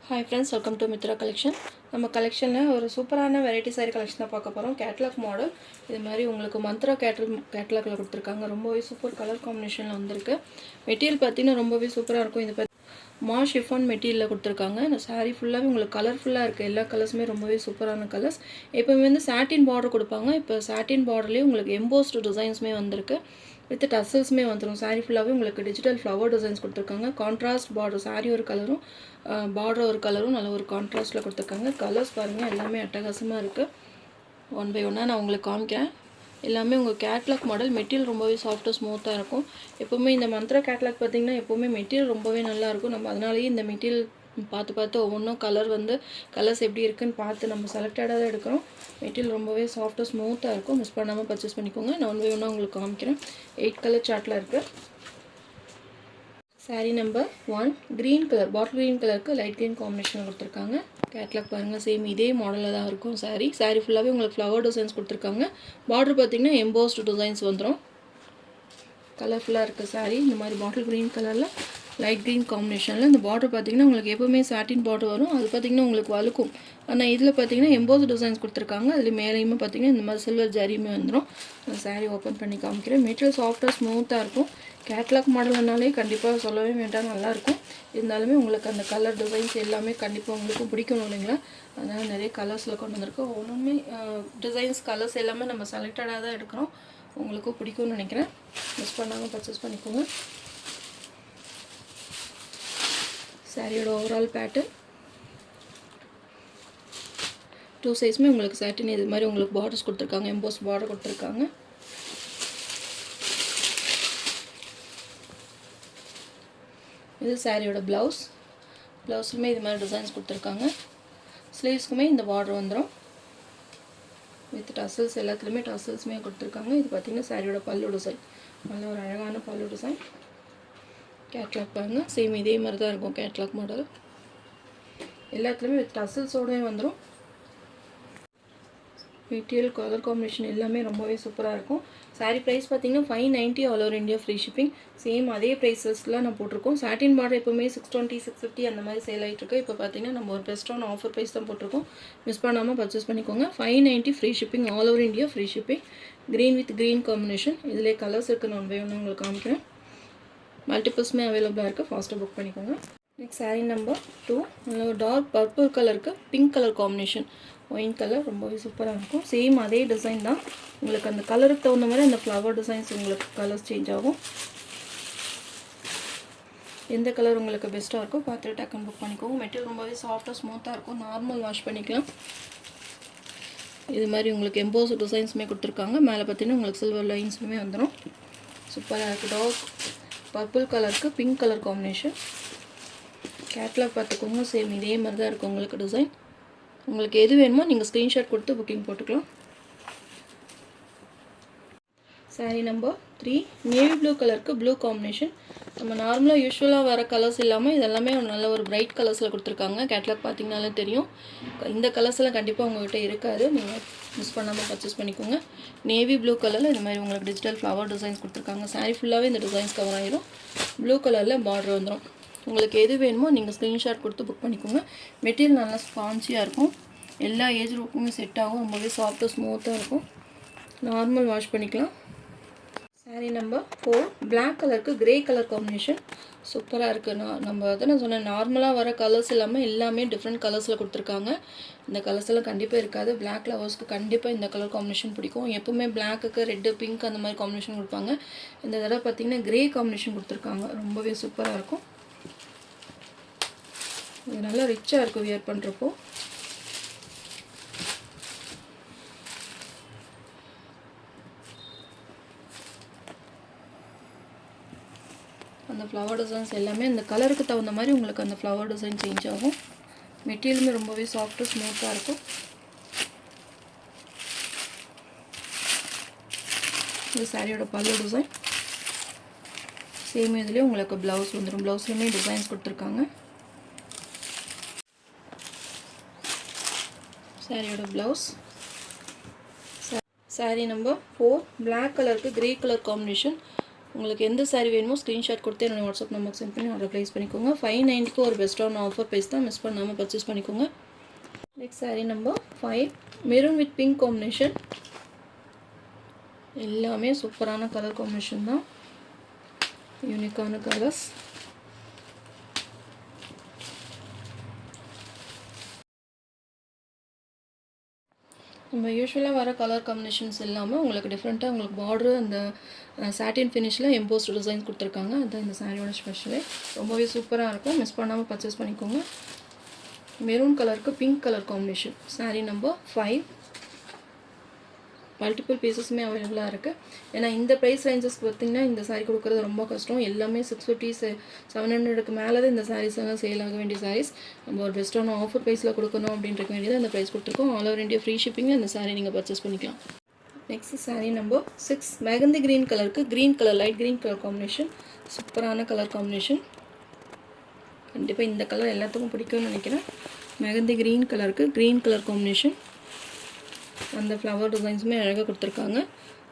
Hi friends, welcome to Mitra collection. நம்ம கலெக்ஷனில் ஒரு சூப்பரான வெரைட்டி சாரி கலெக்ஷன் தான் பார்க்க போகிறோம். கேட்லாக் மாடல் இது மாதிரி உங்களுக்கு மந்த்ரா கேட்லாகில் கொடுத்துருக்காங்க. ரொம்பவே சூப்பர் கலர் காம்பினேஷனில் வந்திருக்கு. மெட்டீரியல் பார்த்தீங்கன்னா ரொம்பவே சூப்பராக இருக்கும். இது மா ஷிஃபான் மெட்டீரியலில் கொடுத்துருக்காங்க. இந்த சாரீ ஃபுல்லாகவே உங்களுக்கு கலர்ஃபுல்லாக இருக்குது. எல்லா கலர்ஸுமே ரொம்பவே சூப்பரான கலர்ஸ். எப்போவுமே வந்து சாட்டின் பார்டர் கொடுப்பாங்க. இப்போ சாட்டின் பார்டர்லேயே உங்களுக்கு எம்போஸ்டு டிசைன்ஸுமே வந்திருக்கு. வித் டசல்ஸுமே வந்துடும். சாரீ ஃபுல்லாகவே உங்களுக்கு டிஜிட்டல் ஃப்ளவர் டிசைன்ஸ் கொடுத்துருக்காங்க. கான்ட்ராஸ்ட் பார்டர், சாரீ ஒரு கலரும் பார்டர் ஒரு கலரும் நல்ல ஒரு கான்ட்ராஸ்ட்டில் கொடுத்துருக்காங்க. கலர்ஸ் பாருங்கள் எல்லாமே அட்டகாசமாக இருக்குது. ஒன் பை ஒன்னாக நான் உங்களுக்கு காமிக்கிறேன். எல்லாமே உங்கள் கேட்லாக் மாடல். மெட்டீரியல் ரொம்பவே சாஃப்டாக ஸ்மூத்தாக இருக்கும். எப்போவுமே இந்த மந்த்ரா கேட்லாக் பார்த்திங்கன்னா எப்போவுமே மெட்டீரியல் ரொம்பவே நல்லாயிருக்கும். நம்ம அதனாலேயே இந்த மெட்டீரியல் பார்த்து ஒவ்வொன்றும் கலர்ஸ் எப்படி இருக்குதுன்னு பார்த்து நம்ம செலக்டடாக தான் எடுக்கிறோம். மெட்டீரியல் ரொம்பவே சாஃப்டாக ஸ்மூத்தாக இருக்கும். மிஸ் பண்ணாமல் பர்ச்சேஸ் பண்ணிக்கோங்க. நான் ஒன் பை ஒன்னாக உங்களுக்கு காமிக்கிறேன். 8 கலர் சார்ட்டில் இருக்குது. Sari number 1 green colour, bottle green கலருக்கு லைட் க்ரீன் காம்பினேஷன் கொடுத்துருக்காங்க. கேட்லாக் பாருங்கள், சேம் இதே மாடலில் தான் இருக்கும். சாரீ ஃபுல்லாகவே உங்களுக்கு ஃப்ளவர் டிசைன்ஸ் கொடுத்துருக்காங்க. பார்டர் பார்த்திங்கன்னா எம்போஸ்டு டிசைன்ஸ் வந்துடும். கலர்ஃபுல்லாக இருக்குது சாரீ. இந்த மாதிரி பாட்டில் க்ரீன் கலரில் லைட் க்ரீன் காம்பினேஷனில் இந்த பார்டர் பார்த்திங்கன்னா உங்களுக்கு எப்போவுமே சாட்டின் பார்டர் வரும். அது பார்த்திங்கன்னா உங்களுக்கு வழுக்கும். ஆனால் இதில் பார்த்திங்கன்னா எம்போஸ்டு டிசைன்ஸ் கொடுத்துருக்காங்க. அதில் மேலேயுமே பார்த்திங்கன்னா இந்த மாதிரி சில்வர் ஜரியுமே வந்துடும். அந்த சாரீ ஓப்பன் பண்ணி காமிக்கிறேன். மெட்டீரியல் சாஃப்டாக ஸ்மூத்தாக இருக்கும். கேட்லாக் மாடல்னாலே கண்டிப்பாக சொல்லவே வேண்டாம், நல்லாயிருக்கும். இருந்தாலுமே உங்களுக்கு அந்த கலர் டிசைன்ஸ் எல்லாமே கண்டிப்பாக உங்களுக்கும் பிடிக்கணும் இல்லைங்களா? அதனால் நிறைய கலர்ஸில் கொண்டு வந்திருக்கோம். ஒன்றுமே டிசைன்ஸ் கலர்ஸ் எல்லாமே நம்ம செலக்டடாக தான் எடுக்கிறோம். உங்களுக்கும் பிடிக்கும்னு நினைக்கிறேன். மிஸ் பண்ணாமல் பர்ச்சேஸ் பண்ணிக்கோங்க. சாரியோட ஓவரால் பேட்டர்ன் 2 சைஸுமே உங்களுக்கு சாட்டின் இது மாதிரி உங்களுக்கு பார்டர்ஸ் கொடுத்துருக்காங்க. எம்போஸ் பார்டர் கொடுத்துருக்காங்க. இது சாரியோட ப்ளவுஸுமே இது மாதிரி டிசைன்ஸ் கொடுத்துருக்காங்க. ஸ்லீவ்ஸ்க்குமே இந்த பார்டர் வந்துடும். வித் டசல்ஸ் எல்லாத்துலேயுமே டசல்ஸுமே கொடுத்துருக்காங்க. இது பார்த்திங்கன்னா சாரியோட பல்லு டிசைன். நல்ல ஒரு அழகான பல்லு டிசைன். கேட்லாக் பாருங்கள், சேம் இதே மாதிரி தான் இருக்கும் கேட்லாக் மாடல். எல்லாத்துலேயுமே வித் டசல்ஸோடவே வந்துடும். மெட்டீரியல் கலர் காம்பினேஷன் எல்லாமே ரொம்பவே சூப்பராக இருக்கும். சாரீ ப்ரைஸ் பார்த்திங்கன்னா 590 all over India free shipping. Same அதே ப்ரைஸஸ்லாம் நான் போட்டிருக்கோம். சாட்டின் பார்டர் எப்போவுமே 620 650 அந்த மாதிரி சேல் ஆகிட்டுருக்கு. இப்போ பார்த்திங்கன்னா நம்ம ஒரு பெஸ்ட்டான ஆஃபர் ப்ரைஸ் தான் போட்டிருக்கோம். மிஸ் பண்ணாமல் பர்ச்சேஸ் பண்ணிக்கோங்க. 590 free shipping, all over India free shipping. Green with green combination. இதிலே கலர்ஸ் இருக்குது. நான் ஒன்று உங்களுக்கு காமிக்கிறேன். மல்டிபிள்ஸுமே அவைலபிளாக இருக்குது. ஃபாஸ்ட்டாக புக் பண்ணிக்கோங்க. நெக்ஸ்ட் சாரீ நம்பர் 2 நல்ல ஒரு டார்க் பர்பிள் கலருக்கு pink colour combination. Wine colour ரொம்பவே சூப்பராக இருக்கும். சேம் அதே டிசைன் தான். உங்களுக்கு அந்த கலருக்கு தகுந்த மாதிரி அந்த ஃப்ளவர் டிசைன்ஸ் உங்களுக்கு கலர்ஸ் சேஞ்ச் ஆகும். எந்த கலர் உங்களுக்கு பெஸ்ட்டாக இருக்கோ பார்த்துட்டு டக்குன்னு புக் பண்ணிக்கோங்க. மெட்டீரியல் ரொம்பவே சாஃப்டாக ஸ்மூத்தாக இருக்கும். நார்மல் வாஷ் பண்ணிக்கலாம். இது மாதிரி உங்களுக்கு எம்போஸ் டிசைன்ஸுமே கொடுத்துருக்காங்க. மேலே பார்த்தீங்கன்னா உங்களுக்கு சில்வர் லைன்ஸுமே வந்துடும். சூப்பராக இருக்குது. டார்க் பர்பிள் கலருக்கு பிங்க் கலர் காம்பினேஷன். கேட்லாக் பார்த்துக்கோங்க. சேம் இதே மாதிரி தான் இருக்கும் உங்களுக்கு டிசைன். உங்களுக்கு எது வேணுமோ நீங்கள் ஸ்க்ரீன்ஷாட் கொடுத்து புக்கிங் போட்டுக்கலாம். சாரீ நம்பர் 3 நேவி ப்ளூ கலருக்கு ப்ளூ காம்பினேஷன். நம்ம நார்மலாக யூஸ்வலாக வர கலர்ஸ் இல்லாமல் இதெல்லாமே நல்ல ஒரு பிரைட் கலர்ஸில் கொடுத்துருக்காங்க. கேட்லாக் பார்த்திங்கனாலே தெரியும். இந்த கலர்ஸ்லாம் கண்டிப்பாக உங்கள்கிட்ட இருக்காது. நீங்கள் மிஸ் பண்ணாமல் பர்ச்சேஸ் பண்ணிக்கோங்க. நேவி ப்ளூ கலரில் இந்த மாதிரி உங்களுக்கு டிஜிட்டல் ஃப்ளவர் டிசைன்ஸ் கொடுத்துருக்காங்க. சாரீ ஃபுல்லாகவே இந்த டிசைன்ஸ் கவர் ஆகிடும். ப்ளூ கலரில் பார்டர் வந்துடும். உங்களுக்கு எது வேணுமோ நீங்கள் ஸ்க்ரீன்ஷாட் கொடுத்து புக் பண்ணிக்கோங்க. மெட்டீரியல் நல்லா ஸ்பான்சியாக இருக்கும். எல்லா ஏஜ் குரூப்புமே செட் ஆகும். ரொம்பவே சாஃப்டாக ஸ்மூத்தாக இருக்கும். நார்மல் வாஷ் பண்ணிக்கலாம். சாரீ நம்பர் 4 பிளாக் கலருக்கு கிரே கலர் காம்பினேஷன். சூப்பராக இருக்குது. நம்ம நான் சொன்னேன், நார்மலாக வர கலர்ஸ் இல்லாமல் எல்லாமே டிஃப்ரெண்ட் கலர்ஸில் கொடுத்துருக்காங்க. இந்த கலர்ஸ் எல்லாம் கண்டிப்பாக இருக்காது. பிளாக் லவர்ஸ்க்கு கண்டிப்பாக இந்த கலர் காம்பினேஷன் பிடிக்கும். எப்போவுமே பிளாக்குக்கு ரெட்டு பிங்க் அந்த மாதிரி காம்பினேஷன் கொடுப்பாங்க. இந்த தடவை பார்த்திங்கன்னா கிரே காம்பினேஷன் கொடுத்துருக்காங்க. ரொம்பவே சூப்பராக இருக்கும். இது நல்லா ரிச்சாக இருக்கும் வியர் பண்ணுறப்போ. அந்த ஃப்ளவர் டிசைன்ஸ் எல்லாமே அந்த கலருக்கு தகுந்த மாதிரி உங்களுக்கு அந்த ஃப்ளவர் டிசைன் சேஞ்ச் ஆகும். மெட்டீரியலுமே ரொம்பவே சாஃப்டாக ஸ்மூத்தாக இருக்கும். இது சாரியோட பல்லு டிசைன். சேம் இதுலேயே உங்களுக்கு ப்ளவுஸ் வந்துடும். ப்ளவுஸ்லையுமே டிசைன்ஸ் கொடுத்துருக்காங்க. சாரியோட ப்ளவுஸ். சாரீ நம்பர் 4 பிளாக் கலருக்கு கிரே கலர் காம்பினேஷன். உங்களுக்கு எந்த saree வேணுமோ ஸ்க்ரீன்ஷாட் கொடுத்து என்னோட வாட்ஸ்அப் நம்பருக்கு சென்ட் பண்ணி ஆர்டர் ப்ளேஸ் பண்ணிக்கோங்க. 590க்கு ஒரு பெஸ்ட்டான ஆஃபர் ப்ரைஸ் தான், மிஸ் பண்ணாமல் பர்ச்சேஸ் பண்ணிக்கோங்க. Next saree number 5 maroon with pink combination. எல்லாமே சூப்பரான கலர் காம்பினேஷன் தான், யூனிக்கான கலர்ஸ். நம்ம யூஸ்வலாக வர கலர் காம்பினேஷன்ஸ் இல்லாமல் உங்களுக்கு டிஃப்ரெண்ட்டாக உங்களுக்கு பார்டரு அந்த சாட்டின் ஃபினிஷில் எம்போஸ்ட் டிசைன் கொடுத்துருக்காங்க. அதுதான் இந்த சாரியோட ஸ்பெஷலே. ரொம்பவே சூப்பராக இருக்கும், மிஸ் பண்ணாமல் பர்ச்சேஸ் பண்ணிக்கோங்க. மெரூன் கலருக்கு pink colour combination. Saree number 5. Multiple பீசஸுமே அவைலபிளாக இருக்குது. ஏன்னா இந்த ப்ரைஸ் ரேஞ்சஸ்க்கு பார்த்திங்கன்னா இந்த சாரீ கொடுக்குறது ரொம்ப கஷ்டம். எல்லாமே 650 700க்கு மேலே தான் இந்த சாரீஸ் எல்லாம் சேல் ஆக வேண்டிய சாரீஸ். நம்ம ஒரு பெஸ்ட்டான ஆஃபர் ப்ரைஸில் கொடுக்கணும் அப்படின்ட்டு வேண்டியது இந்த ப்ரைஸ் கொடுத்துருக்கோம். ஆல் ஓவர் இந்தியா ஃப்ரீ ஷிப்பிங்கில் இந்த சாரீ நீங்கள் பர்ச்சேஸ் பண்ணிக்கலாம். Next saree number 6 mehndi green கலருக்கு green colour light green colour combination. சூப்பரான கலர் காம்பினேஷன். கண்டிப்பாக இந்த கலர் எல்லாத்துக்கும் பிடிக்கும்னு நினைக்கிறேன். மெகந்தி க்ரீன் கலருக்கு க்ரீன் கலர் காம்பினேஷன். அந்த ஃப்ளவர் டிசைன்ஸுமே அழகாக கொடுத்துருக்காங்க.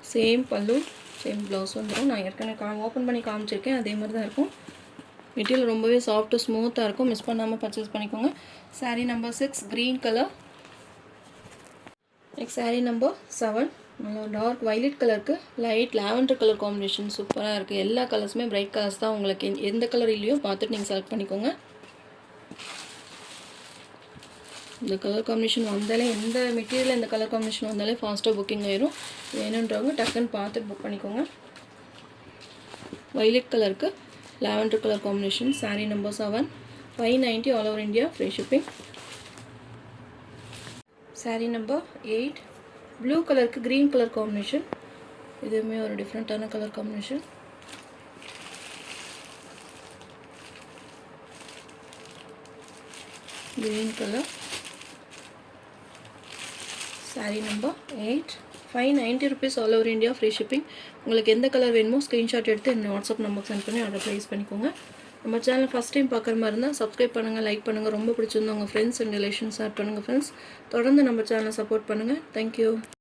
சேம் பல்லு சேம் ப்ளவுஸ் வந்துடும். நான் ஏற்கனவே ஓப்பன் பண்ணி காமிச்சிருக்கேன், அதே மாதிரி தான் இருக்கும். மெட்டீரியல் ரொம்பவே சாஃப்ட்டு ஸ்மூத்தாக இருக்கும், மிஸ் பண்ணாமல் பர்ச்சேஸ் பண்ணிக்கோங்க. Sari number 6 green colour. Next saree number 7 நல்லா டார்க் வைலட் கலருக்கு லைட் லாவெண்டர் கலர் காம்பினேஷன். சூப்பராக இருக்குது. எல்லா கலர்ஸுமே பிரைட் கலர்ஸ் தான். உங்களுக்கு எந்த கலர் இல்லையோ பார்த்துட்டு நீங்கள் செலக்ட் பண்ணிக்கோங்க. இந்த கலர் காம்பினேஷன் வந்தாலே, எந்த மெட்டீரியல் இந்த கலர் காம்பினேஷன் வந்தாலே ஃபாஸ்ட்டாக புக்கிங் ஆயிரும். வேணுன்றவங்க டக்குன்னு பார்த்துட்டு புக் பண்ணிக்கோங்க. வைலட் கலருக்கு lavender colour combination. Saree number 7 590 all over India free shipping. Sari number 8 blue கலருக்கு க்ரீன் கலர் காம்பினேஷன். இதுவுமே ஒரு டிஃப்ரெண்ட்டான colour combination. Green colour. Sari number 8 590 rupees all over India free shipping. உங்களுக்கு எந்த கலர் வேணுமோ ஸ்க்ரீன்ஷாட் எடுத்து என்னோட வாட்ஸ்அப் நம்பருக்கு சென்ட் பண்ணி ஆர்டர் ப்ளேஸ் பண்ணிக்கோங்க. நம்ம சேனல் ஃபஸ்ட் டைம் பார்க்குற மாதிரி இருந்தால் சப்ஸ்கிரைப் பண்ணுங்கள், லைக் பண்ணுங்கள். ரொம்ப பிடிச்சிருந்தா உங்கள் ஃப்ரெண்ட்ஸ் அண்ட் ரிலேஷன்ஸ் ஆட் பண்ணுங்கள் ஃப்ரெண்ட்ஸ். தொடர்ந்து நம்ம சேனலை சப்போர்ட் பண்ணுங்கள். தேங்க்யூ.